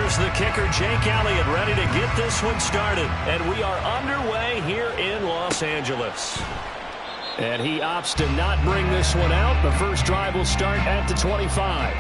Here's the kicker, Jake Elliott, ready to get this one started. And we are underway here in Los Angeles. And he opts to not bring this one out. The first drive will start at the 25.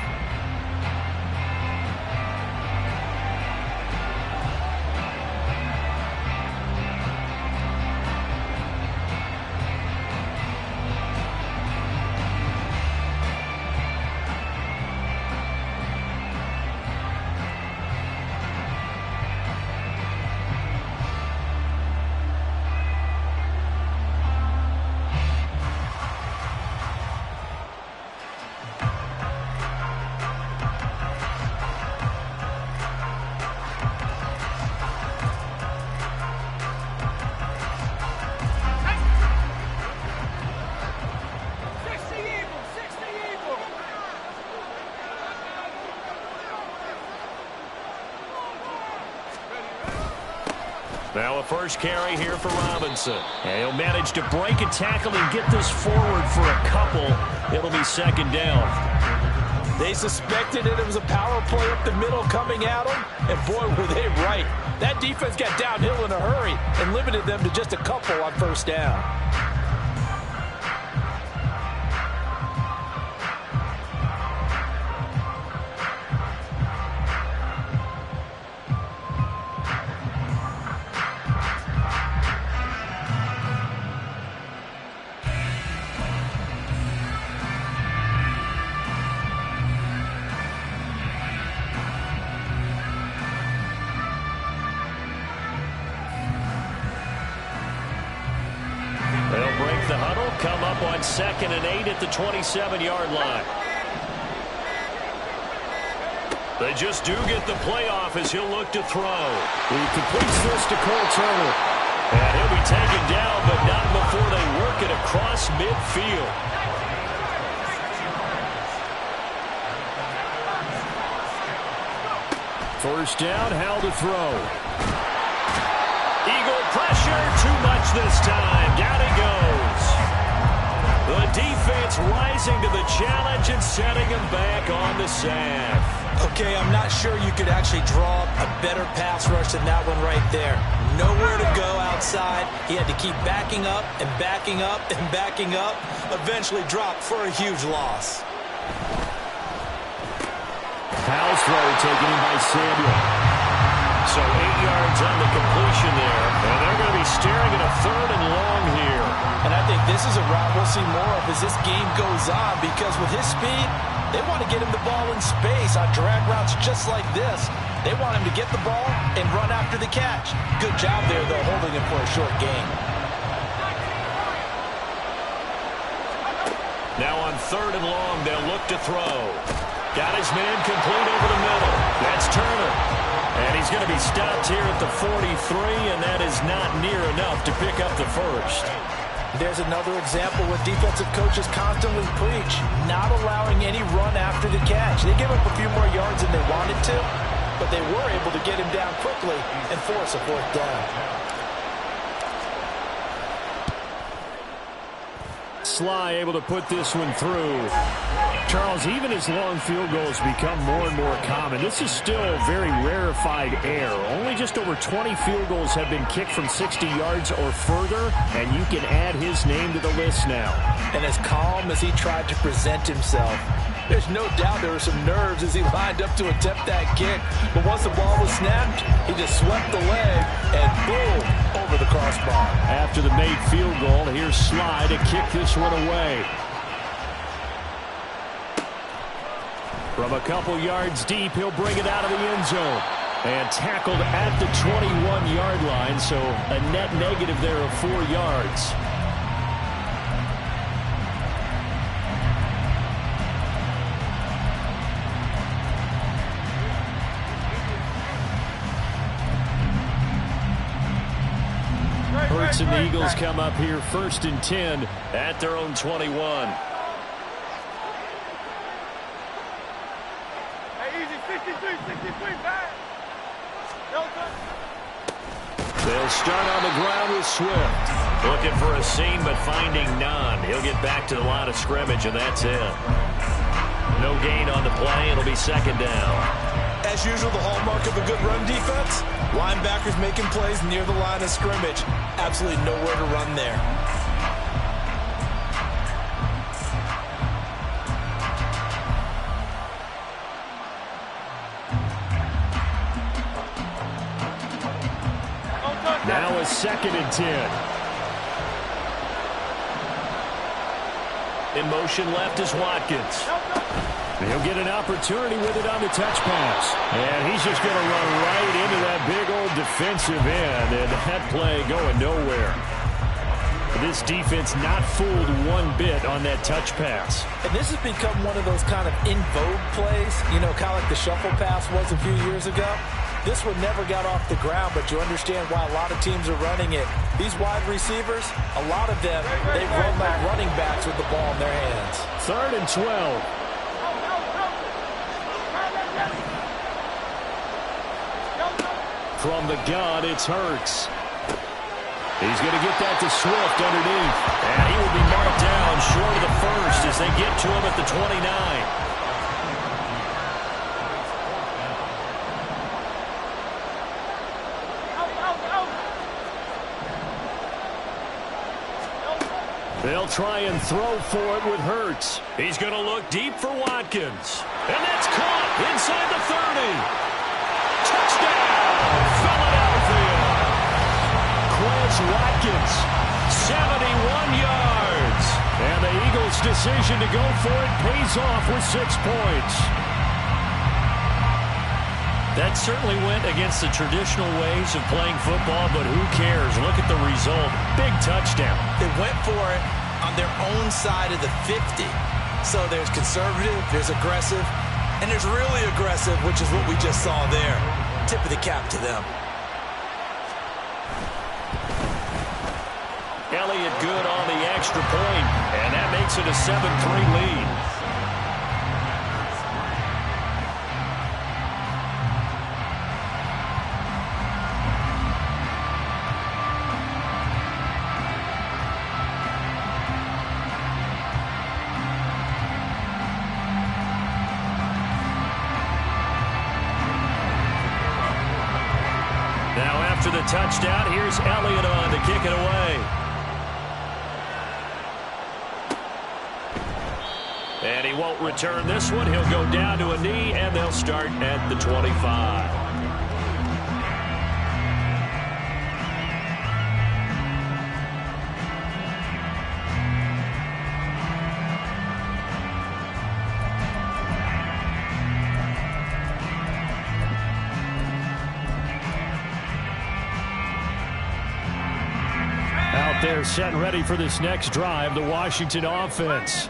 Now a first carry here for Robinson. And he'll manage to break a tackle and get this forward for a couple. It'll be second down. They suspected that it was a power play up the middle coming at them, and boy, were they right. That defense got downhill in a hurry and limited them to just a couple on first down. Come up on 2nd and 8 at the 27-yard line. They just do get the playoff as he'll look to throw. He completes this to Cole Turner. And he'll be taken down, but not before they work it across midfield. First down, how to throw. Eagle pressure, too much this time. Down he goes. The defense rising to the challenge and setting him back on the sack. Okay, I'm not sure you could actually draw up a better pass rush than that one right there. Nowhere to go outside. He had to keep backing up and backing up and backing up. Eventually dropped for a huge loss. Powell's throw taken in by Samuel. So 8 yards on the completion there. And they're going to be staring at a 3rd and long here. And I think this is a route we'll see more of as this game goes on, because with his speed, they want to get him the ball in space on drag routes just like this. They want him to get the ball and run after the catch. Good job there, though, holding him for a short gain. Now on 3rd and long, they'll look to throw. Got his man complete over the middle. That's Turner. And he's going to be stopped here at the 43, and that is not near enough to pick up the first. There's another example where defensive coaches constantly preach, not allowing any run after the catch. They give up a few more yards than they wanted to, but they were able to get him down quickly and force a 4th down. Sly able to put this one through. Charles, even as long field goals become more and more common, this is still very rarefied air. Only just over 20 field goals have been kicked from 60 yards or further, and you can add his name to the list now. And as calm as he tried to present himself, there's no doubt there were some nerves as he lined up to attempt that kick. But once the ball was snapped, he just swept the leg and boom, over the crossbar. After the made field goal, here's Sly to kick this one away. From a couple yards deep, he'll bring it out of the end zone. And tackled at the 21-yard line, so a net negative there of 4 yards. Hurts and the Eagles come up here 1st and 10 at their own 21. They'll start on the ground with Swift. Looking for a seam, but finding none. He'll get back to the line of scrimmage, and that's it. No gain on the play. It'll be 2nd down. As usual, the hallmark of a good run defense, linebackers making plays near the line of scrimmage. Absolutely nowhere to run there. Now a 2nd and 10. In motion left is Watkins. He'll get an opportunity with it on the touch pass. And he's just going to run right into that big old defensive end. And that play going nowhere. This defense not fooled one bit on that touch pass. And this has become one of those kind of in vogue plays. You know, kind of like the shuffle pass was a few years ago. This one never got off the ground, but you understand why a lot of teams are running it. These wide receivers, a lot of them, they run like running backs with the ball in their hands. 3rd and 12. From the gun, it's Hurts. He's going to get that to Swift underneath. And he will be marked down short of the first as they get to him at the 29. They'll try and throw for it with Hurts. He's going to look deep for Watkins. And that's caught inside the 30. Touchdown, Philadelphia. Quez Watkins, 71 yards. And the Eagles' decision to go for it pays off with 6 points. That certainly went against the traditional ways of playing football, but who cares? Look at the result. Big touchdown. They went for it on their own side of the 50. So there's conservative, there's aggressive, and there's really aggressive, which is what we just saw there. Tip of the cap to them. Elliott good on the extra point, and that makes it a 7-3 lead. Now after the touchdown, here's Elliott on to kick it away. And he won't return this one. He'll go down to a knee, and they'll start at the 25. Out there set and ready for this next drive, the Washington offense.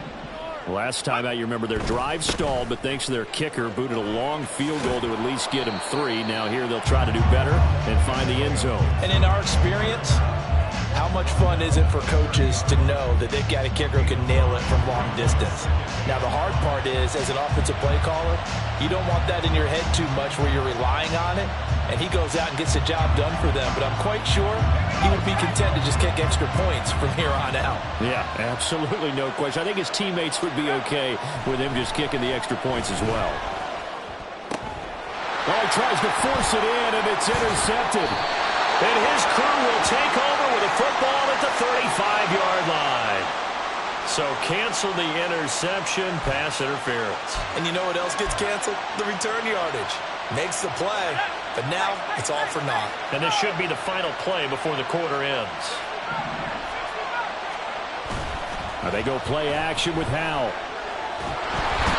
Last time out, you remember their drive stalled, but thanks to their kicker, booted a long field goal to at least get them 3. Now here they'll try to do better and find the end zone. And in our experience, how much fun is it for coaches to know that they've got a kicker who can nail it from long distance? Now the hard part is, as an offensive play caller, you don't want that in your head too much where you're relying on it, and he goes out and gets the job done for them. But I'm quite sure he would be content to just kick extra points from here on out. Yeah, absolutely no question. I think his teammates would be okay with him just kicking the extra points as well. Well, he tries to force it in, and it's intercepted. And his crew will take over with a football at the 35-yard line. So cancel the interception, pass interference. And you know what else gets canceled? The return yardage. Makes the play, but now it's all for naught. And this should be the final play before the quarter ends. Now they go play action with Howell.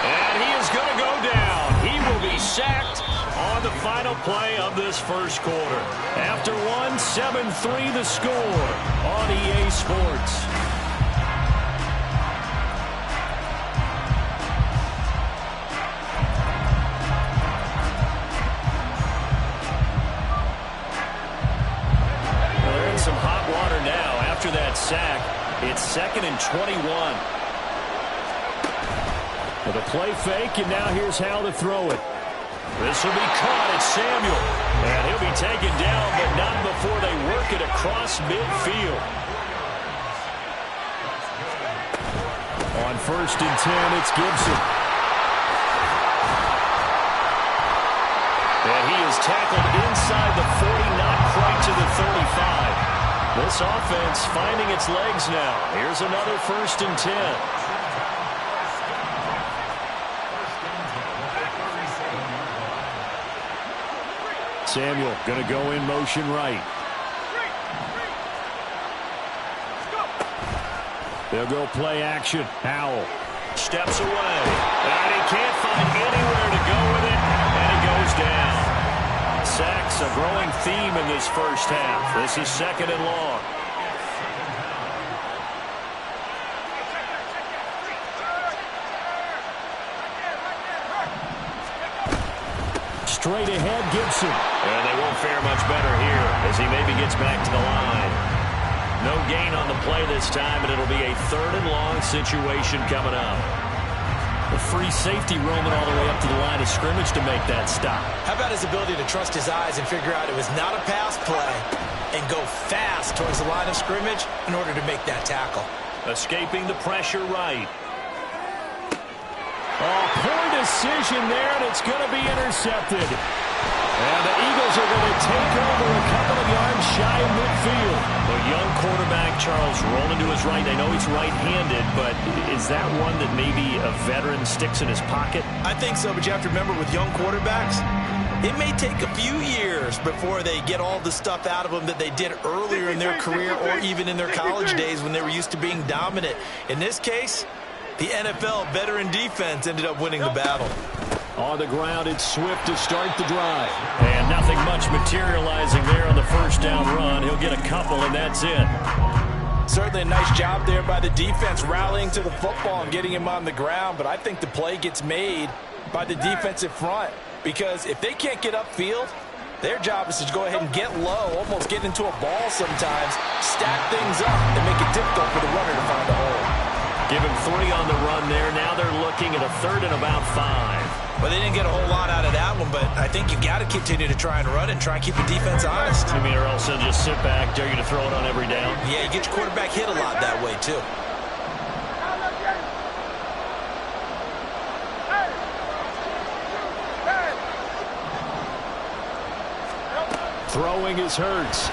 And he is going to go down. He will be sacked on the final play of this first quarter. After one, 7-3 the score on EA Sports. They're in some hot water now after that sack. It's 2nd and 21. With a play fake, and now here's Howell to throw it. This will be caught at Samuel. And he'll be taken down, but not before they work it across midfield. On 1st and 10, it's Gibson. tackled inside the 40, not quite to the 35. This offense finding its legs now. Here's another 1st and 10. Samuel going to go in motion right. They'll go play action. Howell steps away. And he can't find anywhere to go with it. And he goes down. Sacks a growing theme in this first half. This is 2nd and long. Straight ahead, Gibson. And they won't fare much better here as he maybe gets back to the line. No gain on the play this time, and it'll be a 3rd and long situation coming up. The free safety roaming all the way up to the line of scrimmage to make that stop. How about his ability to trust his eyes and figure out it was not a pass play and go fast towards the line of scrimmage in order to make that tackle. Escaping the pressure right. Oh, poor decision there, and it's going to be intercepted. And the Eagles are going to take over a couple of yards shy of midfield. The young quarterback, Charles, rolling to his right. I know he's right-handed, but is that one that maybe a veteran sticks in his pocket? I think so, but you have to remember with young quarterbacks, it may take a few years before they get all the stuff out of them that they did earlier in their career or even in their college days when they were used to being dominant. In this case, the NFL veteran defense ended up winning the battle. On the ground, it's Swift to start the drive. And nothing much materializing there on the 1st down run. He'll get a couple, and that's it. Certainly a nice job there by the defense rallying to the football and getting him on the ground. But I think the play gets made by the defensive front. Because if they can't get upfield, their job is to go ahead and get low, almost get into a ball sometimes, stack things up, and make it difficult for the runner to find a hole. Give him 3 on the run there. Now they're looking at a 3rd and about 5. Well, they didn't get a whole lot out of that one, but I think you got to continue to try and run and try and keep the defense honest. You mean or else they'll just sit back, dare you to throw it on every down? Yeah, you get your quarterback hit a lot that way, too. Throwing is Hurts.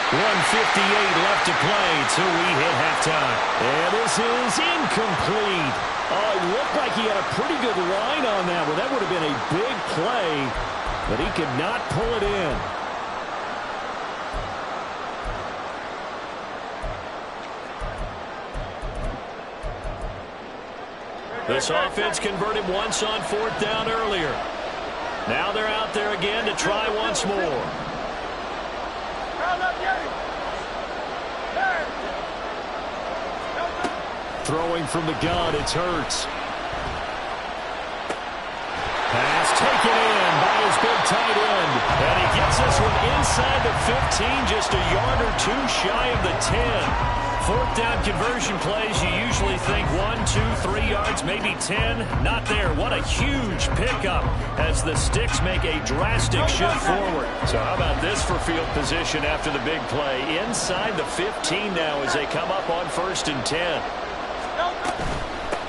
1:58 left to play till we hit halftime. And this is incomplete. Oh, it looked like he had a pretty good line on that one. That would have been a big play, but he could not pull it in. This offense converted once on 4th down earlier. Now they're out there again to try once more. Throwing from the gun, it's Hurts. Pass taken in by his big tight end. And he gets this one inside the 15, just a yard or 2 shy of the 10. 4th down conversion plays, you usually think 1, 2, 3 yards, maybe 10. Not there. What a huge pickup as the Sticks make a drastic shift forward. So how about this for field position after the big play? Inside the 15 now as they come up on 1st and 10.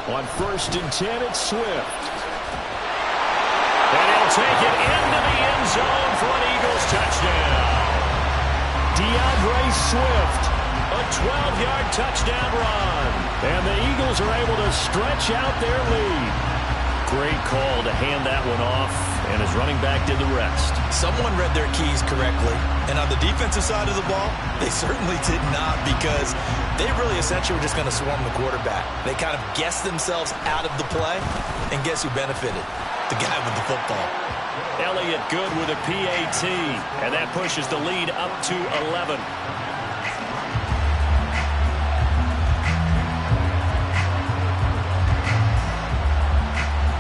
On 1st and 10, it's Swift. And he'll take it into the end zone for an Eagles touchdown. DeAndre Swift, a 12-yard touchdown run. And the Eagles are able to stretch out their lead. Great call to hand that one off, and his running back did the rest. Someone read their keys correctly. And on the defensive side of the ball, they certainly did not, because they really essentially were just going to swarm the quarterback. They kind of guessed themselves out of the play, and guess who benefited? The guy with the football. Elliott good with a PAT, and that pushes the lead up to 11.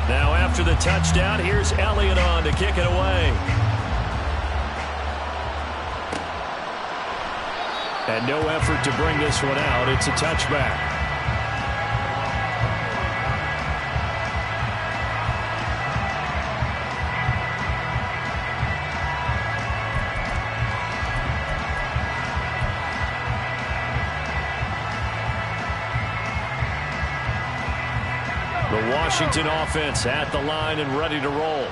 Now after the touchdown, here's Elliott on to kick it away. And no effort to bring this one out. It's a touchback. The Washington offense at the line and ready to roll.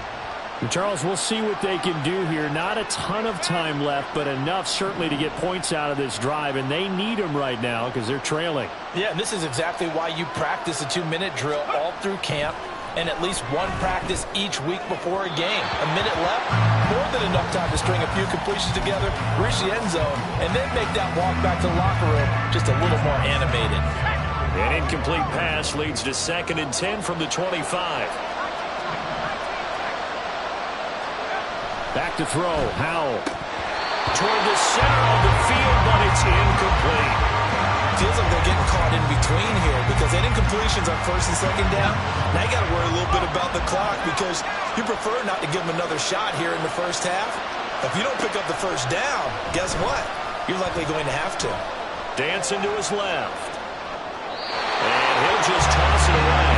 And Charles, we'll see what they can do here. Not a ton of time left, but enough certainly to get points out of this drive, and they need them right now because they're trailing. Yeah, and this is exactly why you practice a 2-minute drill all through camp and at least one practice each week before a game. A minute left, more than enough time to string a few completions together, reach the end zone, and then make that walk back to the locker room just a little more animated. An incomplete pass leads to 2nd and 10 from the 25. Back to throw. Howell toward the center of the field, but it's incomplete. Feels like they're getting caught in between here because that incompletion's on 1st and 2nd down. Now you got to worry a little bit about the clock because you prefer not to give them another shot here in the first half. If you don't pick up the 1st down, guess what? You're likely going to have to. Dancing to his left. And he'll just toss it away.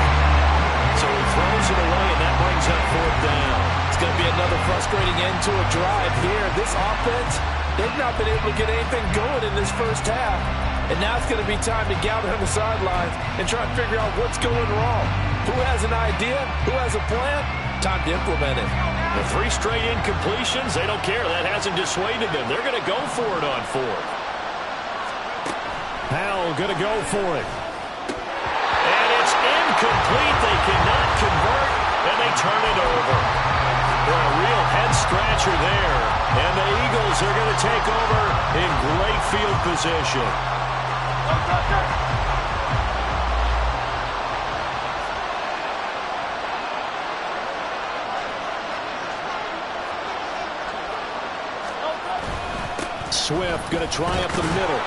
So he throws it away, and that brings up 4th down. It's going to be another frustrating end to a drive here. This offense, they've not been able to get anything going in this first half. And now it's going to be time to gather on the sidelines and try and figure out what's going wrong. Who has an idea? Who has a plan? Time to implement it. The 3 straight incompletions, they don't care. That hasn't dissuaded them. They're going to go for it on 4th. Howell going to go for it. And it's incomplete. They cannot convert, and they turn it over. Well, a real head-scratcher there. And the Eagles are going to take over in great field position. Swift going to try up the middle.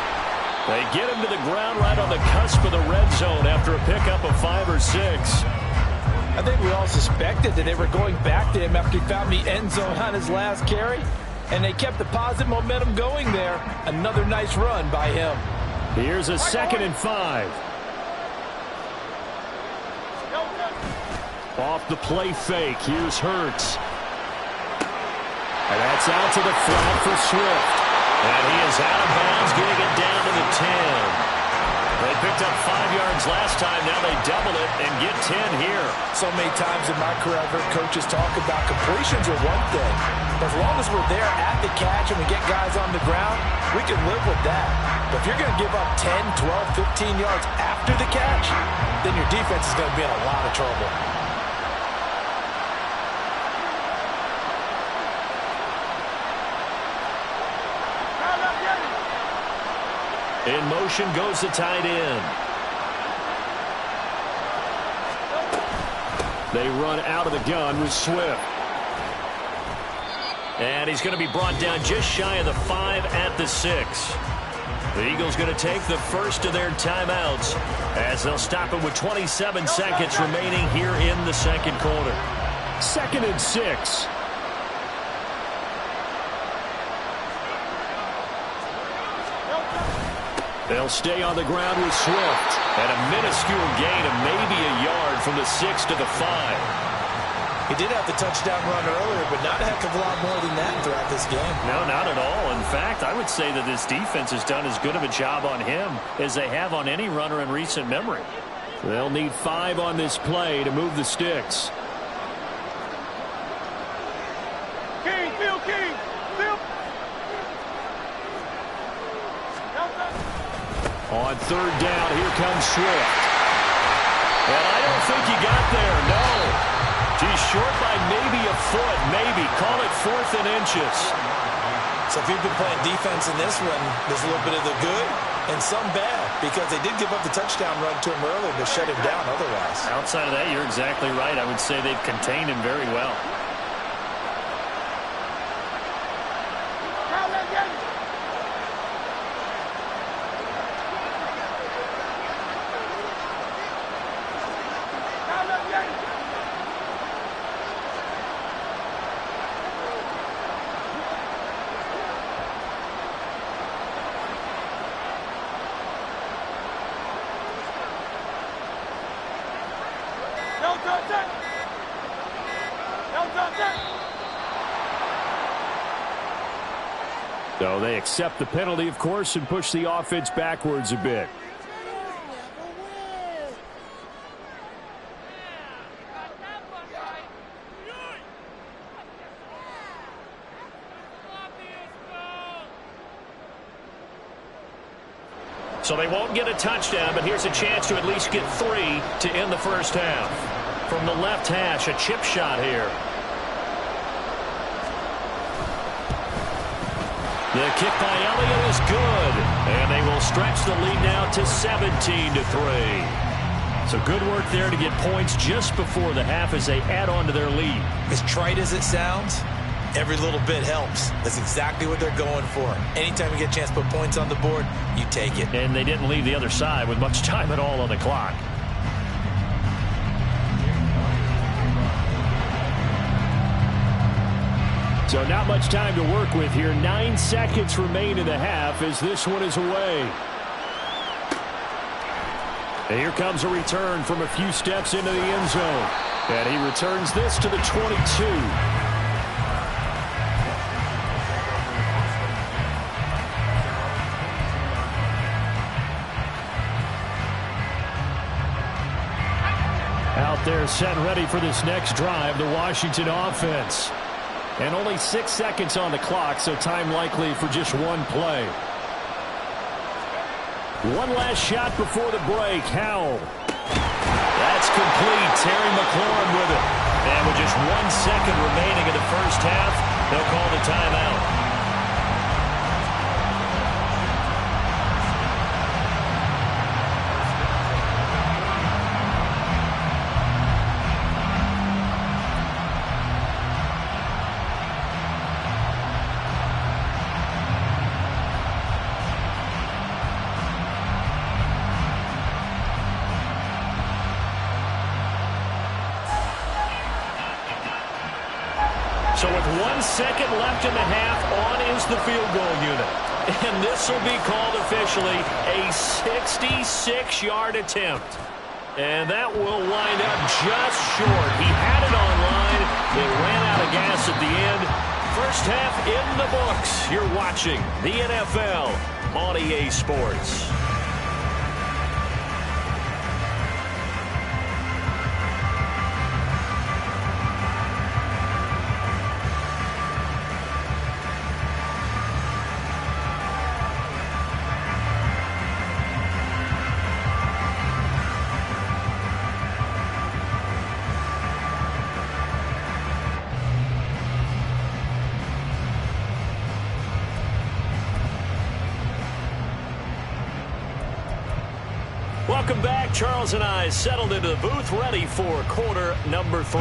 They get him to the ground right on the cusp of the red zone after a pickup of 5 or 6. I think we all suspected that they were going back to him after he found the end zone on his last carry, and they kept the positive momentum going there. Another nice run by him. Here's a 2nd and 5. Off the play fake. Here's Hurts. And that's out to the flat for Swift. And he is out of bounds, getting it down to the 10. They picked up 5 yards last time. Now they double it and get 10 here. So many times in my career, I've heard coaches talk about completions are one thing. As long as we're there at the catch and we get guys on the ground, we can live with that. But if you're going to give up 10, 12, 15 yards after the catch, then your defense is going to be in a lot of trouble. In motion goes the tight end. They run out of the gun with Swift. And he's going to be brought down just shy of the 5 at the 6. The Eagles going to take the first of their timeouts as they'll stop it with 27 seconds remaining here in the 2nd quarter. 2nd and 6. They'll stay on the ground with Swift. And a minuscule gain of maybe a yard from the 6 to the 5. He did have the touchdown run earlier, but not a heck of a lot more than that throughout this game. No, not at all. In fact, I would say that this defense has done as good of a job on him as they have on any runner in recent memory. They'll need 5 on this play to move the sticks. King, Phil, King, Phil. On 3rd down, here comes Swift. And I don't think he got there, no. He's short by maybe a foot, maybe. Call it 4th and inches. So if you've been playing defense in this one, there's a little bit of the good and some bad because they did give up the touchdown run to him earlier but shut him down otherwise. Outside of that, you're exactly right. I would say they've contained him very well. So they accept the penalty, of course, and push the offense backwards a bit. So they won't get a touchdown, but here's a chance to at least get 3 to end the first half. From the left hash, a chip shot here. The kick by Elliott is good, and they will stretch the lead now to 17-3. So good work there to get points just before the half as they add on to their lead. As trite as it sounds, every little bit helps. That's exactly what they're going for. Anytime you get a chance to put points on the board, you take it. And they didn't leave the other side with much time at all on the clock. So not much time to work with here. 9 seconds remain in the half as this one is away. And here comes a return from a few steps into the end zone. And he returns this to the 22. Out there set and ready for this next drive, the Washington offense. And only 6 seconds on the clock, so time likely for just one play. One last shot before the break. Howell. That's complete. Terry McLaurin with it. And with just 1 second remaining in the first half, they'll call the timeout. So with 1 second left in the half, on is the field goal unit. And this will be called officially a 66-yard attempt. And that will wind up just short. He had it on line. They ran out of gas at the end. First half in the books. You're watching the NFL on EA Sports. Welcome back. Charles and I settled into the booth, ready for quarter number 3.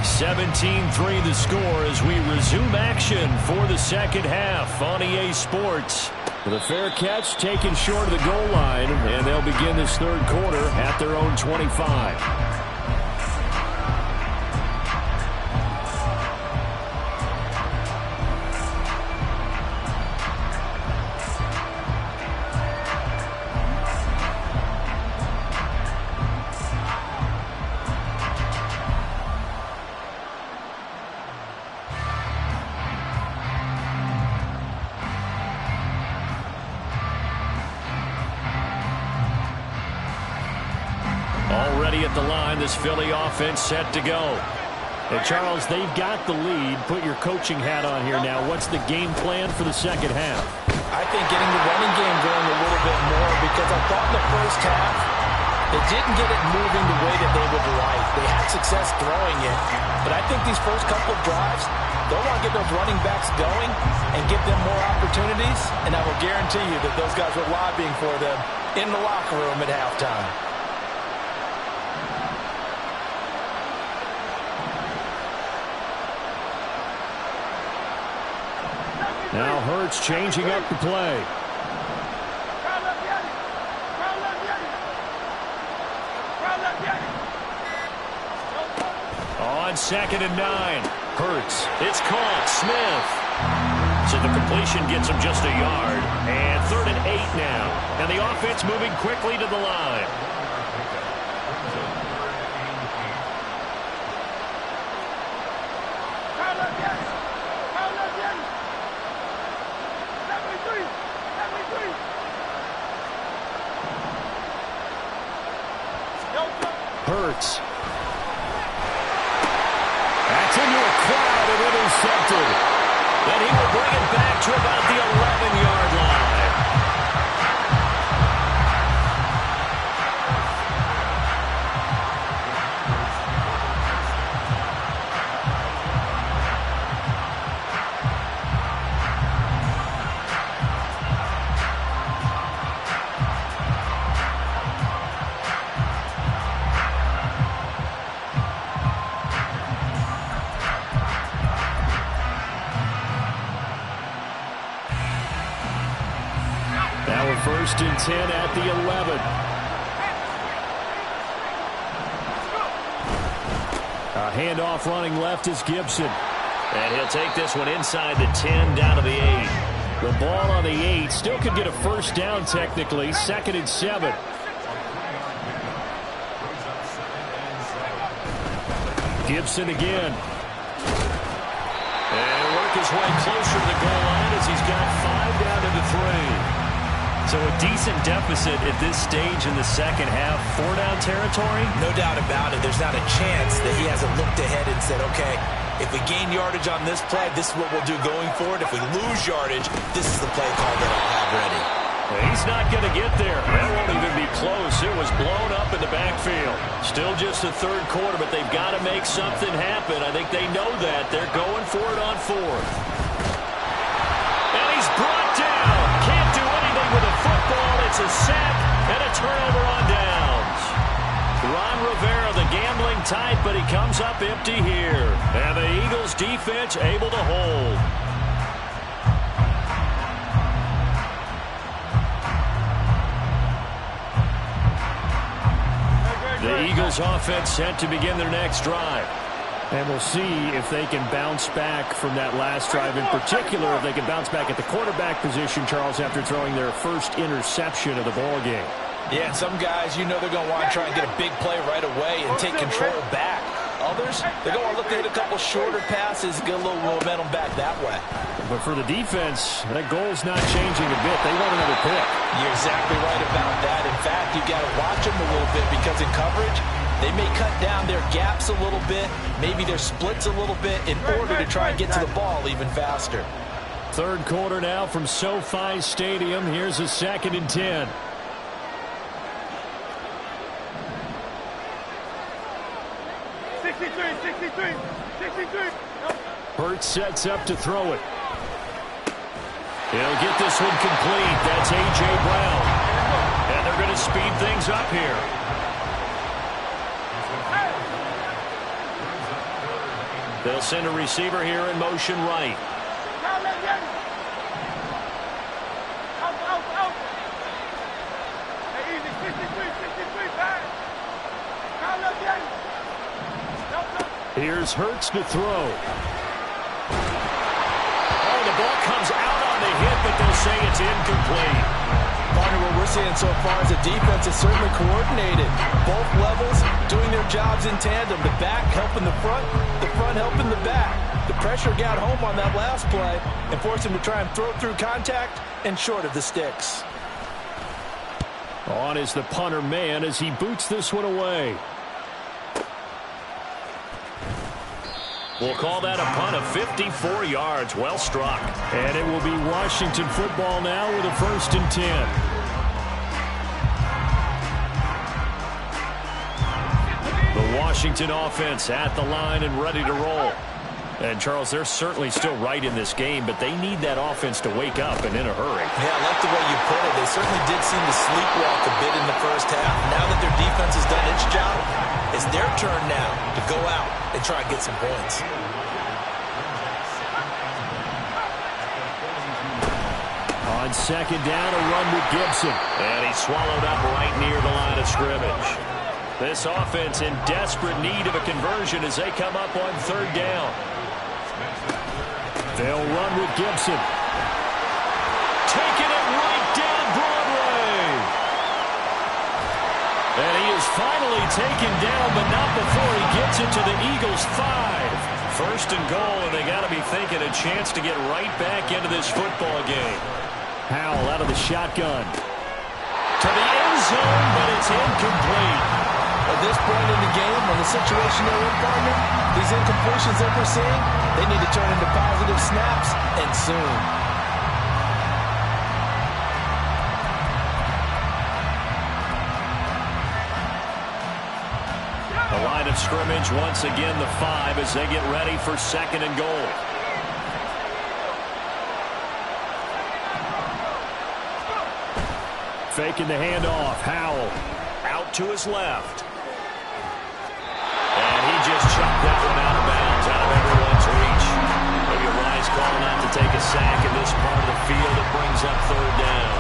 (17-3) the score as we resume action for the second half on EA Sports. The fair catch taken short of the goal line, and they'll begin this third quarter at their own 25. Already at the line, this Philly offense set to go. And Charles, they've got the lead. Put your coaching hat on here now. What's the game plan for the second half? I think getting the running game going a little bit more, because I thought in the first half they didn't get it moving the way that they would like. They had success throwing it, but I think these first couple of drives, they'll want to get those running backs going and give them more opportunities, and I will guarantee you that those guys were lobbying for them in the locker room at halftime. Now Hurts changing up the play. On 2nd and 9. Hurts. It's caught. Smith. So the completion gets him just a yard. And 3rd and 8 now. And the offense moving quickly to the line. Hurts. intercepted. And he will bring it back to about the 11-yard line. First and 10 at the 11. A handoff running left is Gibson. And he'll take this one inside the 10 down to the 8. The ball on the 8 still could get a first down technically. 2nd and 7. Gibson again. And work his way closer to the goal line as he's got 5 down to the 3. So a decent deficit at this stage in the second half. 4-down territory? No doubt about it. There's not a chance that he hasn't looked ahead and said, okay, if we gain yardage on this play, this is what we'll do going forward. If we lose yardage, this is the play call that I'll have ready. He's not going to get there. That won't even be close. It was blown up in the backfield. Still just the third quarter, but they've got to make something happen. I think they know that. They're going for it on 4th. And he's brought down. Can't do anything with a football. It's a sack and a turnover on downs. Ron Rivera, the gambling type, but he comes up empty here. And the Eagles defense able to hold. The Eagles offense set to begin their next drive. And we'll see if they can bounce back from that last drive. In particular, if they can bounce back at the quarterback position, Charles, after throwing their first interception of the ball game. Yeah, and some guys, you know they're going to want to try and get a big play right away and take control back. Others, they're going to look to hit a couple shorter passes, get a little momentum back that way. But for the defense, that goal's not changing a bit. They want another pick. You're exactly right about that. In fact, you got to watch them a little bit because in coverage, they may cut down their gaps a little bit, maybe their splits a little bit in order to try and get to the ball even faster. Third quarter now from SoFi Stadium. Here's a 2nd and 10. Hurts sets up to throw it. He'll get this one complete. That's A.J. Brown. And they're going to speed things up here. They'll send a receiver here in motion right. Here's Hurts to throw. Oh, the ball comes out on the hit, but they'll say it's incomplete. Partner, what we're seeing so far as a defense is certainly coordinated. Both levels doing their jobs in tandem. The back helping the front helping the back. The pressure got home on that last play and forced him to try and throw through contact and short of the sticks. On is the punter man as he boots this one away. We'll call that a punt of 54 yards. Well struck. And it will be Washington football now with a 1st and 10. The Washington offense at the line and ready to roll. And, Charles, they're certainly still right in this game, but they need that offense to wake up and in a hurry. Yeah, I like the way you put it. They certainly did seem to sleepwalk a bit in the first half. Now that their defense has done its job, it's their turn now to go out and try and get some points. On 2nd down, a run with Gibson. And he's swallowed up right near the line of scrimmage. This offense in desperate need of a conversion as they come up on 3rd down. They'll run with Gibson. Taking it right down Broadway. And he is finally taken down, but not before he gets it to the Eagles' 5. 1st and goal, and they got to be thinking a chance to get right back into this football game. Howell out of the shotgun. To the end zone, but it's incomplete. At this point in the game, when the situation they're in, partner, these incompletions that we're seeing, they need to turn into positive snaps, and soon. The line of scrimmage, once again, the 5 as they get ready for 2nd and goal. Faking the handoff. Howell out to his left. And he just chopped that one out of bounds, out of everyone's reach. Maybe a wise call not to take a sack in this part of the field. It brings up 3rd down.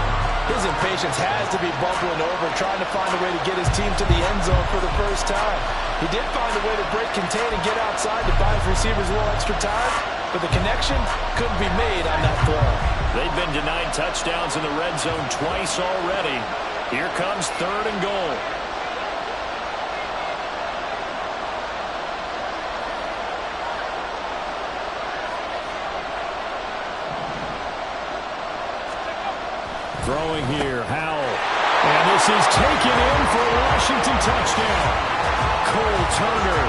His impatience has to be bubbling over, trying to find a way to get his team to the end zone for the first time. He did find a way to break contain and get outside to buy his receivers a little extra time, but the connection couldn't be made on that throw. They've been denied touchdowns in the red zone twice already. Here comes 3rd and goal. Throwing here, Howell. And this is taken in for a Washington touchdown. Cole Turner,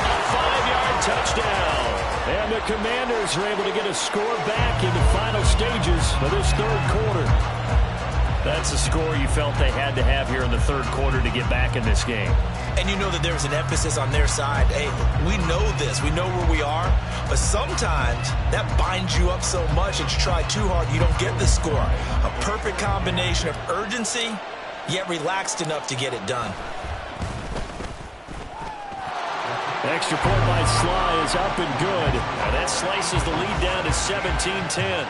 a 5-yard touchdown. And the Commanders are able to get a score back in the final stages of this 3rd quarter. That's a score you felt they had to have here in the 3rd quarter to get back in this game. And you know that there's an emphasis on their side. Hey, we know this. We know where we are. But sometimes that binds you up so much that you try too hard, you don't get the score. A perfect combination of urgency, yet relaxed enough to get it done. Extra point by Sly is up and good. And that slices the lead down to 17-10.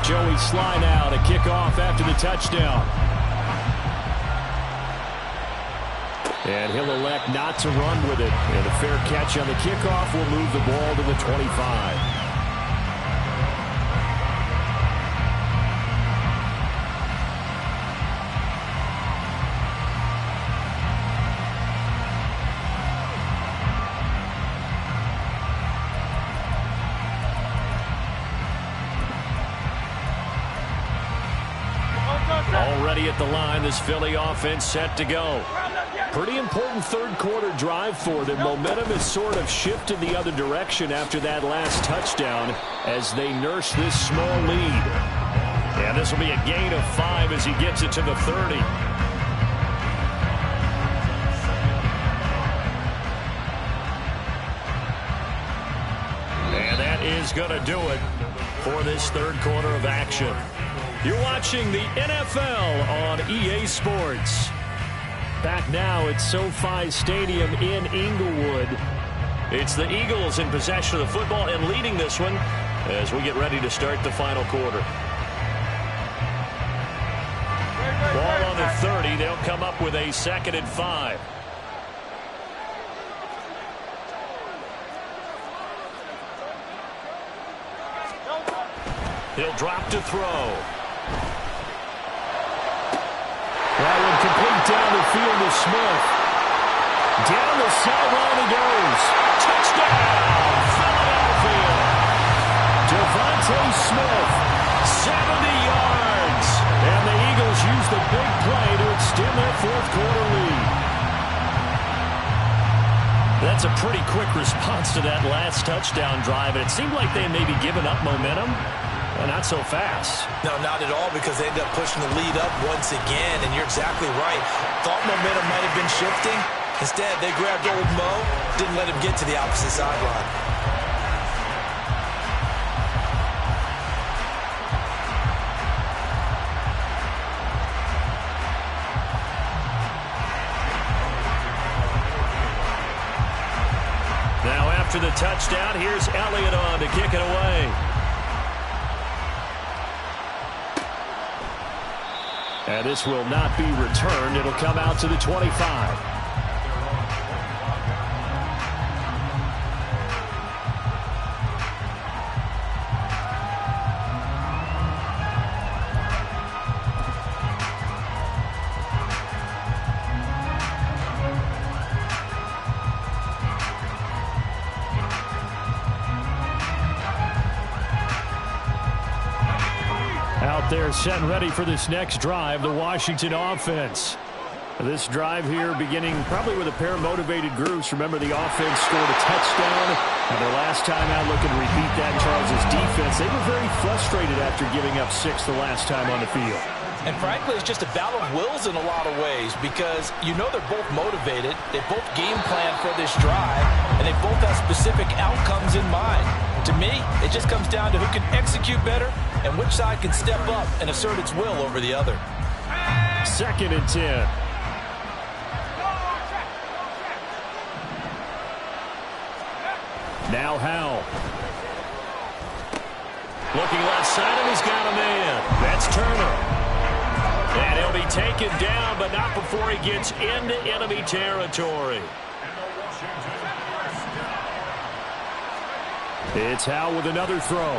Joey Sly now to kick off after the touchdown. And he'll elect not to run with it. And a fair catch on the kickoff will move the ball to the 25. Already at the line, this Philly offense set to go. Pretty important 3rd quarter drive for them. Momentum has sort of shifted the other direction after that last touchdown as they nurse this small lead. And this will be a gain of 5 as he gets it to the 30. And that is going to do it for this 3rd quarter of action. You're watching the NFL on EA Sports. Back now at SoFi Stadium in Inglewood. It's the Eagles in possession of the football and leading this one as we get ready to start the final quarter. Ball on the 30. They'll come up with a 2nd and 5. He'll drop to throw. That one complete down the field to Smith. Down the sideline he goes. Touchdown, Philadelphia. Devontae Smith, 70 yards. And the Eagles use the big play to extend their 4th quarter lead. That's a pretty quick response to that last touchdown drive. And it seemed like they may be giving up momentum. Well, not so fast. No, not at all, because they ended up pushing the lead up once again, and you're exactly right. Thought momentum might have been shifting. Instead, they grabbed old Mo, didn't let him get to the opposite sideline. Now, after the touchdown, here's Elliott on to kick it away. And this will not be returned. It'll come out to the 25. They're set and ready for this next drive, the Washington offense. This drive here beginning probably with a pair of motivated groups. Remember, the offense scored a touchdown, and their last time out looking to repeat that in Charles' defense. They were very frustrated after giving up 6 the last time on the field. And frankly, it's just a battle of wills in a lot of ways because you know they're both motivated, they both game plan for this drive, and they both have specific outcomes in mind. To me, it just comes down to who can execute better and which side can step up and assert its will over the other. 2nd and 10. Now Howell. Looking left side, and he's got a man. That's Turner. And he'll be taken down, but not before he gets into enemy territory. It's Howell with another throw.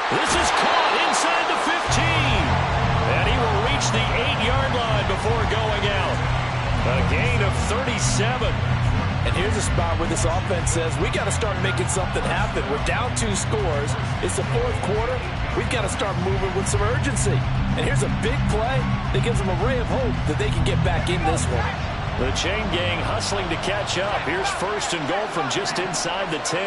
This is caught inside the 15. And he will reach the 8-yard line before going out. A gain of 37. And here's a spot where this offense says, we got to start making something happen. We're down 2 scores. It's the 4th quarter. We've got to start moving with some urgency. And here's a big play that gives them a ray of hope that they can get back in this one. The chain gang hustling to catch up. Here's 1st and goal from just inside the 10.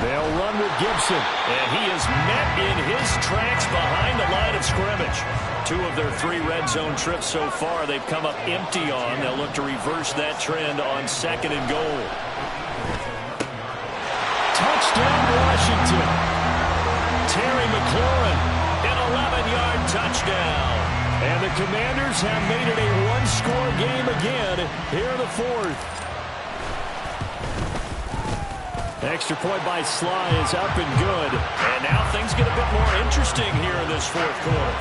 They'll run with Gibson, and he is met in his tracks behind the line of scrimmage. 2 of their 3 red zone trips so far they've come up empty on. They'll look to reverse that trend on 2nd and goal. Touchdown, Washington. Terry McLaurin, an 11-yard touchdown. And the Commanders have made it a 1-score game again here in the 4th. Extra point by Sly is up and good. And now things get a bit more interesting here in this 4th quarter.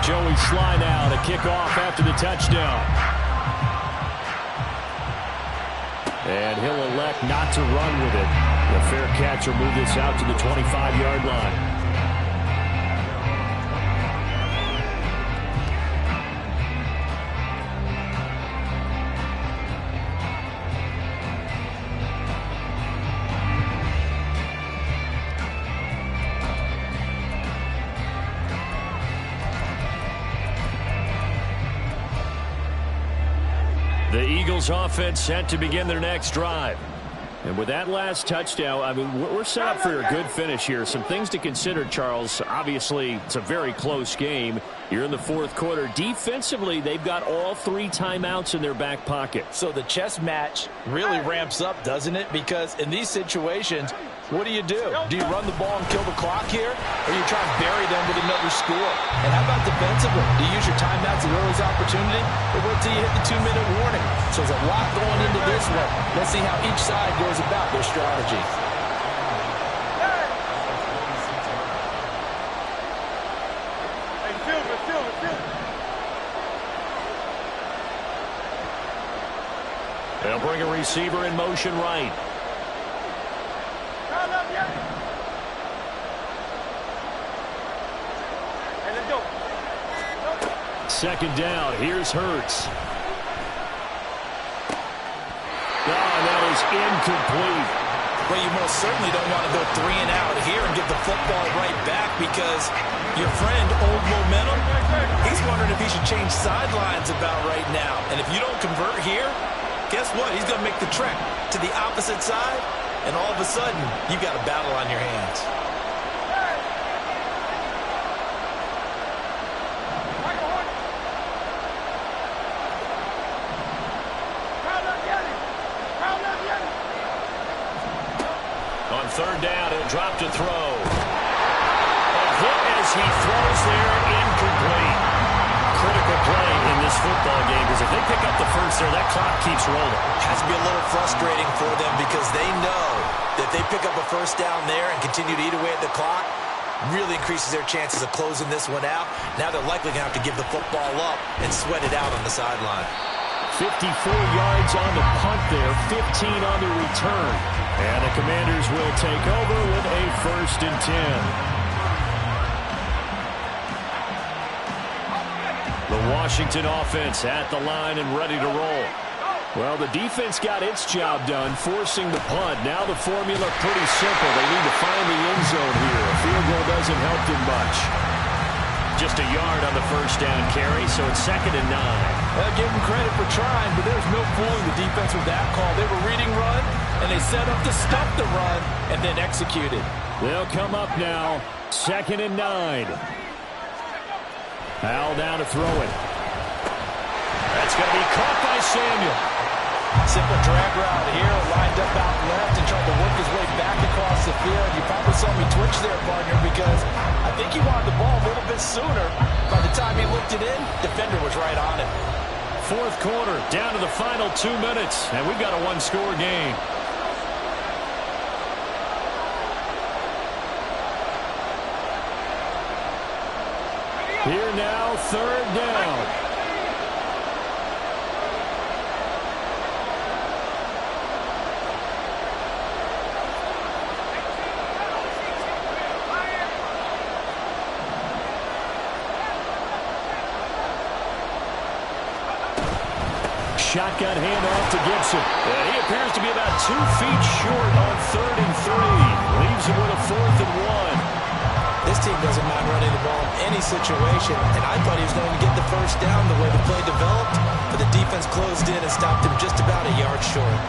Joey Sly now to kick off after the touchdown. And he'll elect not to run with it. The fair catch will move this out to the 25-yard line. The Eagles offense set to begin their next drive. And with that last touchdown, I mean, we're set up for a good finish here. Some things to consider, Charles. Obviously, it's a very close game. You're in the 4th quarter. Defensively, they've got all 3 timeouts in their back pocket. So the chess match really ramps up, doesn't it? Because in these situations, what do? Do you run the ball and kill the clock here? Or you try and bury them with another score? And how about defensively? Do you use your timeouts at early opportunity? Or wait till you hit the 2-minute warning? So there's a lot going into this one. Let's see how each side goes about their strategy. They'll bring a receiver in motion right. Second down. Here's Hurts. And that is incomplete. Well, you most certainly don't want to go 3 and out here and get the football right back because your friend, Old Momentum, he's wondering if he should change sidelines about right now. And if you don't convert here, guess what? He's going to make the trek to the opposite side, and all of a sudden, you've got a battle on your hands. On 3rd down, he'll drop to throw. A hit as he throws there, incomplete. Critical play in this football game because if they pick up the first there, that clock keeps rolling. Has to be a little frustrating for them because they know that if they pick up a first down there and continue to eat away at the clock, really increases their chances of closing this one out. Now they're likely going to have to give the football up and sweat it out on the sideline. 54 yards on the punt there, 15 on the return. And the Commanders will take over with a 1st and 10. The Washington offense at the line and ready to roll. Well, the defense got its job done, forcing the punt. Now the formula pretty simple. They need to find the end zone here. A field goal doesn't help them much. Just a yard on the first down carry, so it's 2nd and 9. I'll give them credit for trying, but there's no fooling the defense with that call. They were reading run, and they set up to stop the run, and then executed. They'll come up now, 2nd and 9. Howell down to throw it. That's going to be caught by Samuel. Simple drag route here, lined up out left and tried to work his way back across the field. You probably saw me twitch there, partner, because I think he wanted the ball a little bit sooner. By the time he looked it in, defender was right on it. 4th quarter, down to the final 2 minutes, and we've got a one-score game. Here now, 3rd down. Shotgun handoff to Gibson. And he appears to be about 2 feet short on 3rd and 3. Leaves him with a 4th and 1. This team doesn't mind running the ball in any situation, and I thought he was going to get the first down the way the play developed, but the defense closed in and stopped him just about a yard short.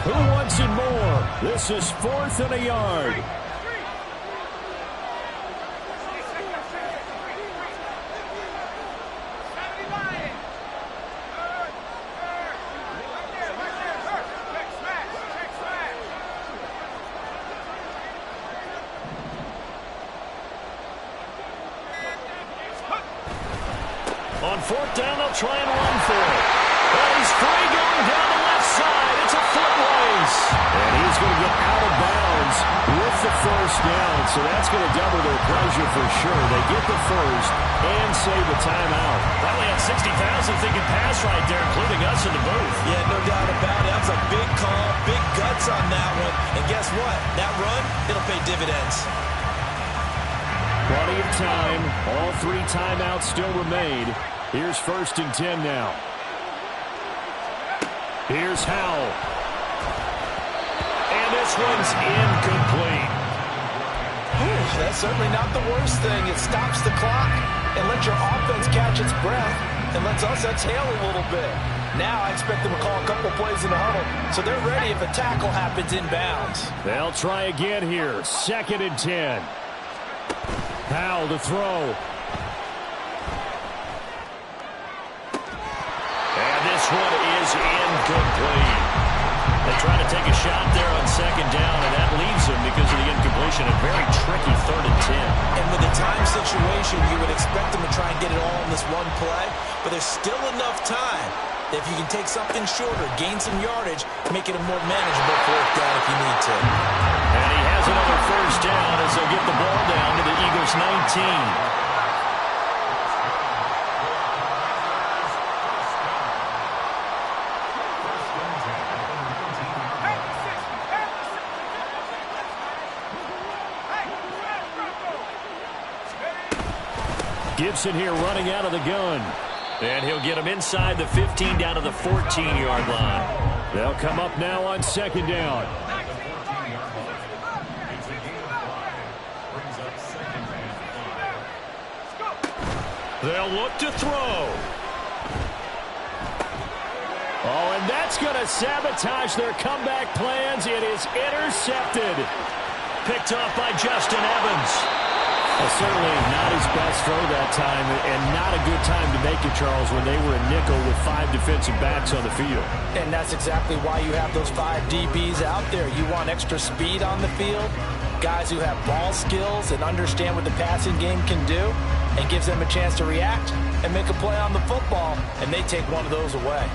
Who wants it more? This is 4th and a yard. On 4th down, they'll try and run for it. And he's free going down the left side. It's a foot race. And he's going to get out of bounds with the first down. So that's going to double their pleasure for sure. They get the first and save the timeout. Probably had 60,000 thinking pass right there, including us in the booth. Yeah, no doubt about it. That was a big call, big guts on that one. And guess what? That run, it'll pay dividends. Plenty of time. All 3 timeouts still remain. Here's 1st and 10 now. Here's Howell. And this one's incomplete. That's certainly not the worst thing. It stops the clock and lets your offense catch its breath and lets us exhale a little bit. Now I expect them to call a couple plays in the huddle, so they're ready if a tackle happens inbounds. They'll try again here. 2nd and 10. Howell to throw. And this one is incomplete. They try to take a shot there on 2nd down, and that leaves them because of the incompletion. A very tricky 3rd and 10. And with the time situation, you would expect them to try and get it all in this one play, but there's still enough time. If you can take something shorter, gain some yardage, make it a more manageable 4th down if you need to. And he has another first down as they'll get the ball down to the Eagles' 19. Gibson here running out of the gun. And he'll get him inside the 15 down to the 14-yard line. They'll come up now on 2nd down. They'll look to throw. Oh, and that's going to sabotage their comeback plans. It is intercepted. Picked off by Justin Evans. Well, certainly not his best throw that time, and not a good time to make it, Charles, when they were a nickel with 5 defensive backs on the field. And that's exactly why you have those 5 DBs out there. You want extra speed on the field, guys who have ball skills and understand what the passing game can do, and gives them a chance to react and make a play on the football, and they take one of those away.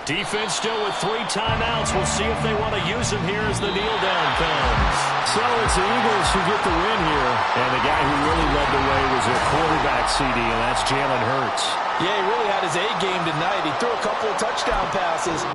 Defense still with 3 timeouts. We'll see if they want to use them here as the kneel down comes. So it's the Eagles who get the win here. And the guy who really led the way was their quarterback, CD, and that's Jalen Hurts. Yeah, he really had his A game tonight. He threw a couple of touchdown passes.